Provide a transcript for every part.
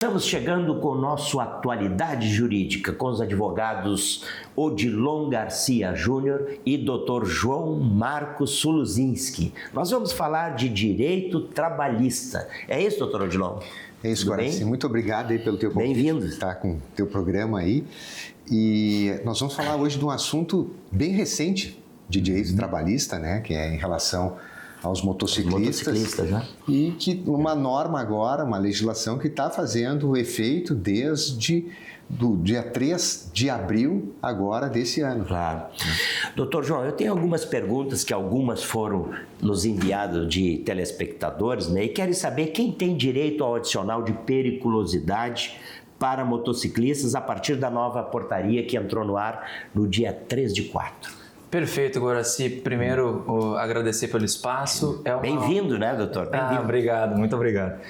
Estamos chegando com o nosso Atualidade Jurídica, com os advogados Odilon Garcia Júnior e Dr. João Marcos Suluzinski. Nós vamos falar de direito trabalhista. É isso, doutor Odilon? É isso, Guaraci. Muito obrigado aí pelo teu convite. Bem-vindo. Estar com o teu programa aí. E nós vamos falar hoje de um assunto bem recente de direito trabalhista, né? Que é em relação aos motociclistas, né? E que uma norma agora, uma legislação que está fazendo efeito desde do dia 3 de abril agora desse ano. Claro. Doutor João, eu tenho algumas perguntas que algumas foram nos enviadas de telespectadores, né? E querem saber quem tem direito ao adicional de periculosidade para motociclistas a partir da nova portaria que entrou no ar no dia 3/4. Perfeito, Guaraci. Primeiro, agradecer pelo espaço. Bem-vindo, né, doutor? Bem-vindo. Obrigado, muito obrigado.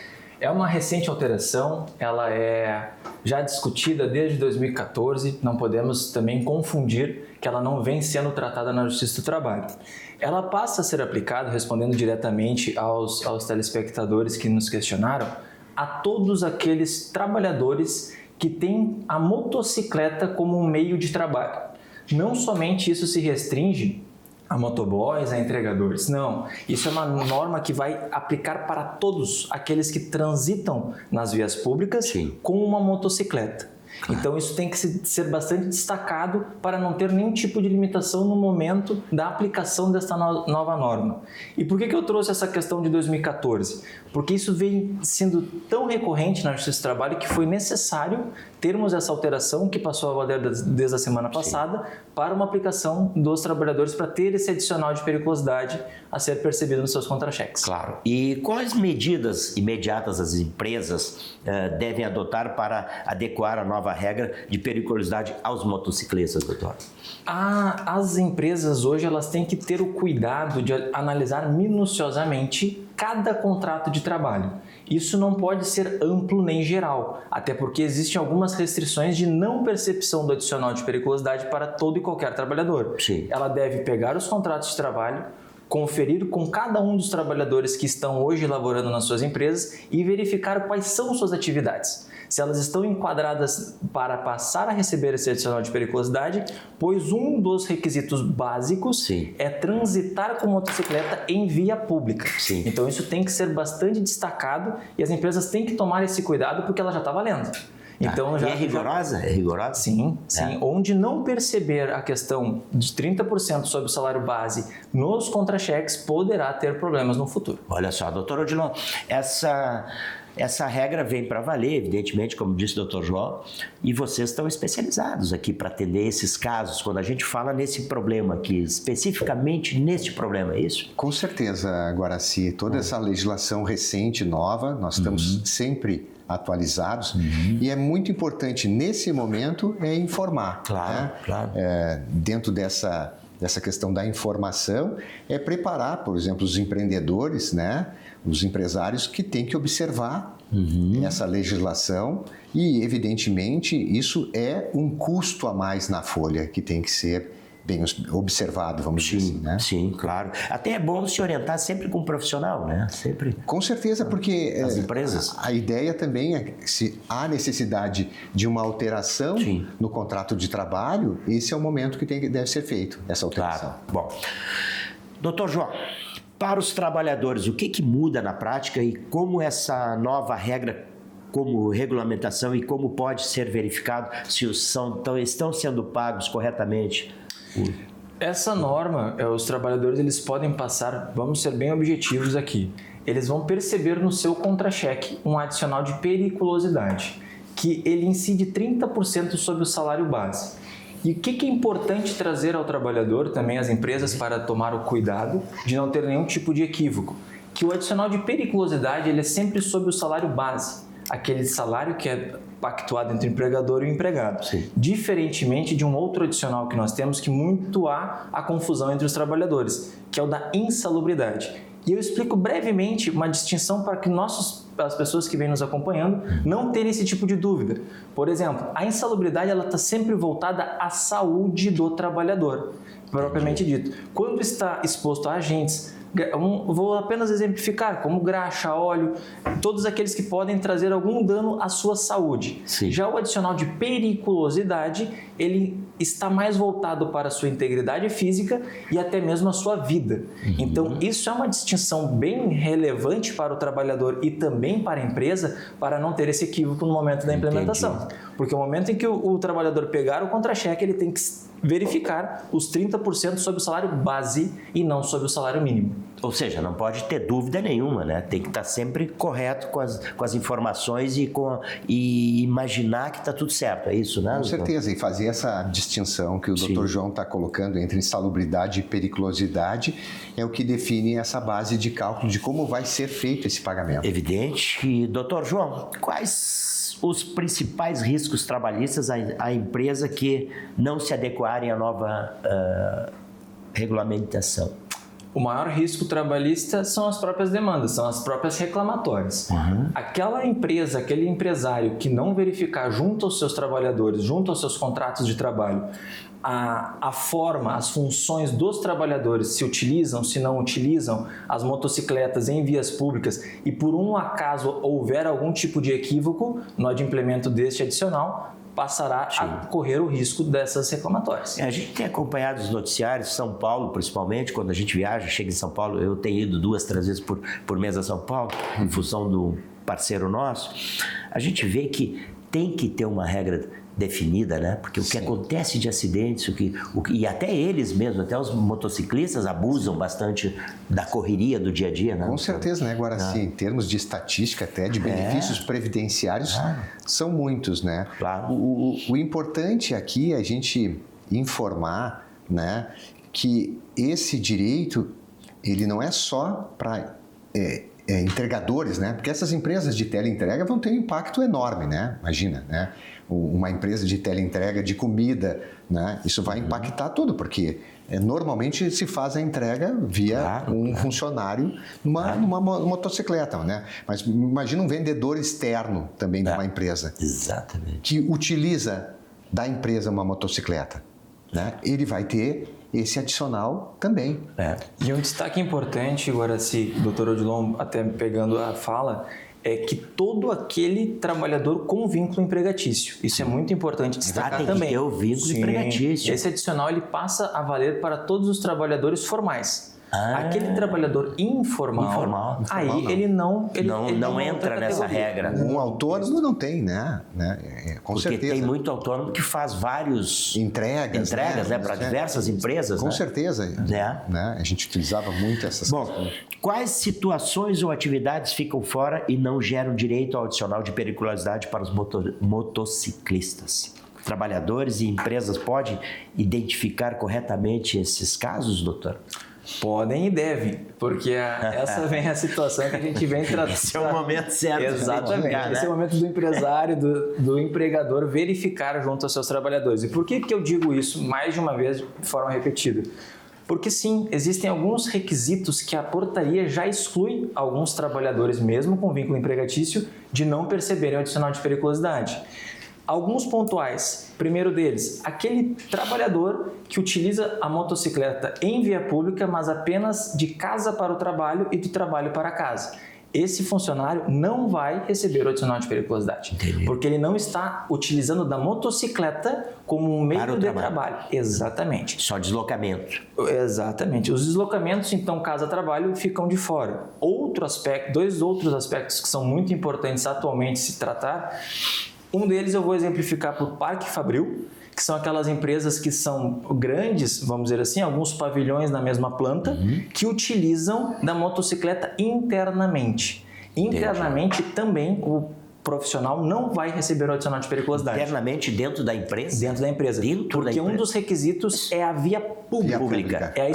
É uma recente alteração, ela é já discutida desde 2014, não podemos também confundir que ela não vem sendo tratada na Justiça do Trabalho. Ela passa a ser aplicada, respondendo diretamente aos telespectadores que nos questionaram, a todos aqueles trabalhadores que têm a motocicleta como um meio de trabalho. Não somente isso se restringe a motoboys, a entregadores, não. Isso é uma norma que vai aplicar para todos aqueles que transitam nas vias públicas Sim. com uma motocicleta. Então isso tem que ser bastante destacado para não ter nenhum tipo de limitação no momento da aplicação desta nova norma. E por que eu trouxe essa questão de 2014? Porque isso vem sendo tão recorrente na Justiça do Trabalho que foi necessário termos essa alteração que passou a valer desde a semana passada Sim. para uma aplicação dos trabalhadores para ter esse adicional de periculosidade a ser percebido nos seus contra-cheques. Claro. E quais medidas imediatas as empresas devem adotar para adequar a nova regra de periculosidade aos motociclistas, doutor? As empresas hoje elas têm que ter o cuidado de analisar minuciosamente cada contrato de trabalho. Isso não pode ser amplo nem geral, até porque existem algumas restrições de não percepção do adicional de periculosidade para todo e qualquer trabalhador. Sim. Ela deve pegar os contratos de trabalho, conferir com cada um dos trabalhadores que estão hoje laborando nas suas empresas e verificar quais são suas atividades. Se elas estão enquadradas para passar a receber esse adicional de periculosidade, pois um dos requisitos básicos Sim. é transitar com motocicleta em via pública. Sim. Então isso tem que ser bastante destacado e as empresas têm que tomar esse cuidado porque ela já está valendo. Então, e é rigorosa? É rigorosa? Sim. Onde não perceber a questão de 30% sobre o salário base nos contra-cheques poderá ter problemas no futuro. Olha só, doutor Odilon, essa regra vem para valer, evidentemente, como disse o Dr. João, e vocês estão especializados aqui para atender esses casos, quando a gente fala nesse problema aqui, especificamente neste problema, é isso? Com certeza, Guaraci. Toda essa legislação recente, nova, nós estamos sempre atualizados e é muito importante nesse momento informar. Claro, né? Claro. Dentro dessa questão da informação, é preparar, por exemplo, os empreendedores, né? Os empresários que têm que observar essa legislação e, evidentemente, isso é um custo a mais na folha que tem que ser bem observado, vamos dizer assim, né? Sim, claro. Até é bom se orientar sempre com um profissional, né? Sempre. Com certeza, porque as empresas. A ideia também é que se há necessidade de uma alteração Sim. no contrato de trabalho, esse é o momento que deve ser feito, essa alteração. Claro. Bom, doutor João, para os trabalhadores, o que muda na prática e como essa nova regra como regulamentação e como pode ser verificado se estão sendo pagos corretamente? Essa norma, os trabalhadores eles podem passar, vamos ser bem objetivos aqui, eles vão perceber no seu contra-cheque um adicional de periculosidade, que ele incide 30% sobre o salário base. E o que é importante trazer ao trabalhador, também às empresas, para tomar o cuidado de não ter nenhum tipo de equívoco? Que o adicional de periculosidade ele é sempre sobre o salário base, aquele salário que é pactuado entre o empregador e o empregado. Sim. Diferentemente de um outro adicional que nós temos que muito há a confusão entre os trabalhadores, que é o da insalubridade. E eu explico brevemente uma distinção para que as pessoas que vêm nos acompanhando não terem esse tipo de dúvida. Por exemplo, a insalubridade está sempre voltada à saúde do trabalhador, propriamente dito. Quando está exposto a agentes, vou apenas exemplificar, como graxa, óleo, todos aqueles que podem trazer algum dano à sua saúde. Sim. Já o adicional de periculosidade, ele está mais voltado para a sua integridade física e até mesmo a sua vida. Então, isso é uma distinção bem relevante para o trabalhador e também para a empresa, para não ter esse equívoco no momento da implementação. Porque o momento em que o trabalhador pegar o contra-cheque, ele tem que verificar os 30% sobre o salário base e não sobre o salário mínimo. Ou seja, não pode ter dúvida nenhuma, né? Tem que estar sempre correto com as informações e imaginar que está tudo certo, é isso, né? Com certeza, e fazer essa distinção que o Dr. João está colocando entre insalubridade e periculosidade é o que define essa base de cálculo de como vai ser feito esse pagamento. Evidente. E, Dr. João, quais os principais riscos trabalhistas à empresa que não se adequarem à nova regulamentação? O maior risco trabalhista são as próprias demandas, são as próprias reclamatórias. Aquela empresa, aquele empresário que não verificar junto aos seus trabalhadores, junto aos seus contratos de trabalho, a forma, as funções dos trabalhadores, se utilizam, se não utilizam as motocicletas em vias públicas e por um acaso houver algum tipo de equívoco no adimplemento deste adicional, passará a correr o risco dessas reclamatórias. A gente tem acompanhado os noticiários, São Paulo principalmente, quando a gente viaja, chega em São Paulo, eu tenho ido 2, 3 vezes por mês a São Paulo, em função do parceiro nosso, a gente vê que tem que ter uma regra definida, né? Porque o que acontece de acidentes, e até eles mesmos, até os motociclistas abusam bastante da correria do dia a dia, né? Com certeza, né? Agora, sim, em termos de estatística até, de benefícios previdenciários, são muitos, né? Claro. O importante aqui é a gente informar, né, que esse direito, ele não é só para entregadores, né? Porque essas empresas de teleentrega vão ter um impacto enorme, né? Imagina, né? Uma empresa de teleentrega de comida, né? Isso vai impactar tudo, porque normalmente se faz a entrega via funcionário numa motocicleta, né? Mas imagina um vendedor externo também de uma empresa. Exatamente. Que utiliza da empresa uma motocicleta, né? Ele vai ter esse adicional também. E um destaque importante, agora se o Dr. Odilon, até pegando a fala, é que todo aquele trabalhador com vínculo empregatício. Isso é muito importante destacar também. Tem que ter o vínculo empregatício. Esse adicional ele passa a valer para todos os trabalhadores formais. Aquele trabalhador informal, aí ele não entra nessa regra. Um autônomo não tem, né? Com Porque certeza. tem muito autônomo que faz vários entregas, né? Para diversas empresas. Com certeza. Né? A gente utilizava muito essas questões. Quais situações ou atividades ficam fora e não geram direito ao adicional de periculosidade para os motociclistas? Trabalhadores e empresas podem identificar corretamente esses casos, doutor? Podem e devem, porque essa vem a situação que a gente vem tratando. Esse é o momento certo. Exatamente, esse é o momento do empresário, do empregador verificar junto aos seus trabalhadores. E por que eu digo isso mais de uma vez de forma repetida? Porque sim, existem alguns requisitos que a portaria já exclui alguns trabalhadores, mesmo com vínculo empregatício, de não perceberem o adicional de periculosidade. Alguns pontuais. Primeiro deles, aquele trabalhador que utiliza a motocicleta em via pública, mas apenas de casa para o trabalho e do trabalho para casa. Esse funcionário não vai receber o adicional de periculosidade. Entendi. Porque ele não está utilizando da motocicleta como um meio de trabalho. Exatamente. Só deslocamento. Exatamente. Os deslocamentos, então, casa-trabalho, ficam de fora. Dois outros aspectos que são muito importantes atualmente se tratar. Um deles eu vou exemplificar por Parque Fabril, que são aquelas empresas que são grandes, vamos dizer assim, alguns pavilhões na mesma planta, que utilizam da motocicleta internamente. Internamente também o profissional não vai receber o adicional de periculosidade. Internamente dentro da empresa? Dentro da empresa. Porque um dos requisitos é a via pública. É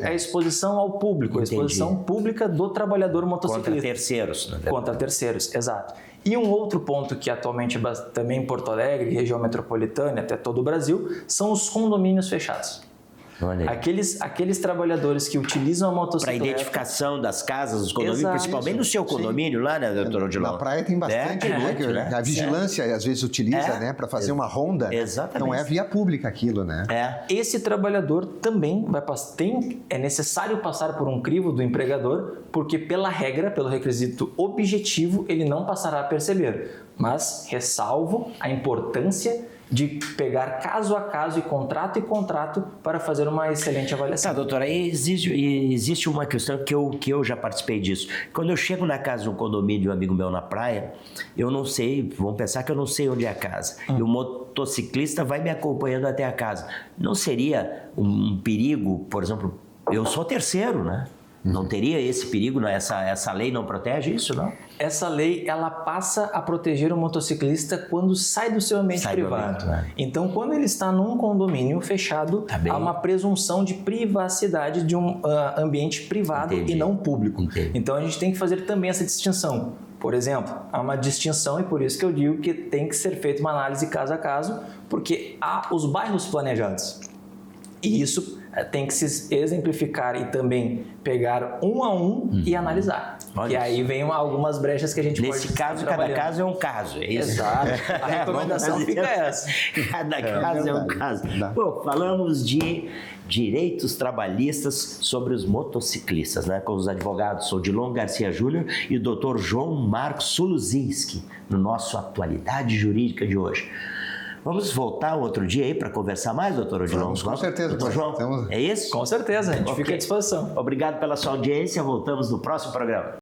a exposição ao público, a exposição pública do trabalhador motociclista. Contra terceiros. Contra terceiros, exato. E um outro ponto que atualmente também em Porto Alegre, região metropolitana, até todo o Brasil, são os condomínios fechados. Aqueles trabalhadores que utilizam a motocicleta... Para identificação das casas, dos condomínios, principalmente no seu condomínio lá, né, doutor Odilon? Na praia tem bastante, né? A vigilância às vezes utiliza, né, para fazer uma ronda. Exatamente. Não é via pública aquilo, né? Esse trabalhador também é necessário passar por um crivo do empregador, porque pela regra, pelo requisito objetivo, ele não passará a perceber. Mas ressalvo a importância de pegar caso a caso e contrato para fazer uma excelente avaliação. Tá, doutora, existe uma questão que eu já participei disso. Quando eu chego na casa de um condomínio de um amigo meu na praia, eu não sei, vão pensar que eu não sei onde é a casa. E o motociclista vai me acompanhando até a casa. Não seria um perigo, por exemplo, eu sou terceiro, né? Não teria esse perigo, né? Essa lei não protege isso, não? Essa lei, ela passa a proteger o motociclista quando sai do seu ambiente privado. Então, quando ele está num condomínio fechado, há uma presunção de privacidade de um ambiente privado e não público. Então, a gente tem que fazer também essa distinção. Por exemplo, há uma distinção e por isso que eu digo que tem que ser feita uma análise caso a caso, porque há os bairros planejados. E isso tem que se exemplificar e também pegar um a um e analisar. E aí vem algumas brechas que a gente pode... Nesse caso, cada caso é um caso. É isso? Exato. A recomendação fica essa. Cada caso é um caso. Bom, falamos de direitos trabalhistas sobre os motociclistas, né? Com os advogados Odilon Garcia Júnior e o doutor João Marcos Suluzinski, no nosso Atualidade Jurídica de hoje. Vamos voltar outro dia aí para conversar mais, doutor Odilon? Vamos, com certeza. Doutor João, é isso? Com certeza, a gente fica à disposição. Obrigado pela sua audiência, voltamos no próximo programa.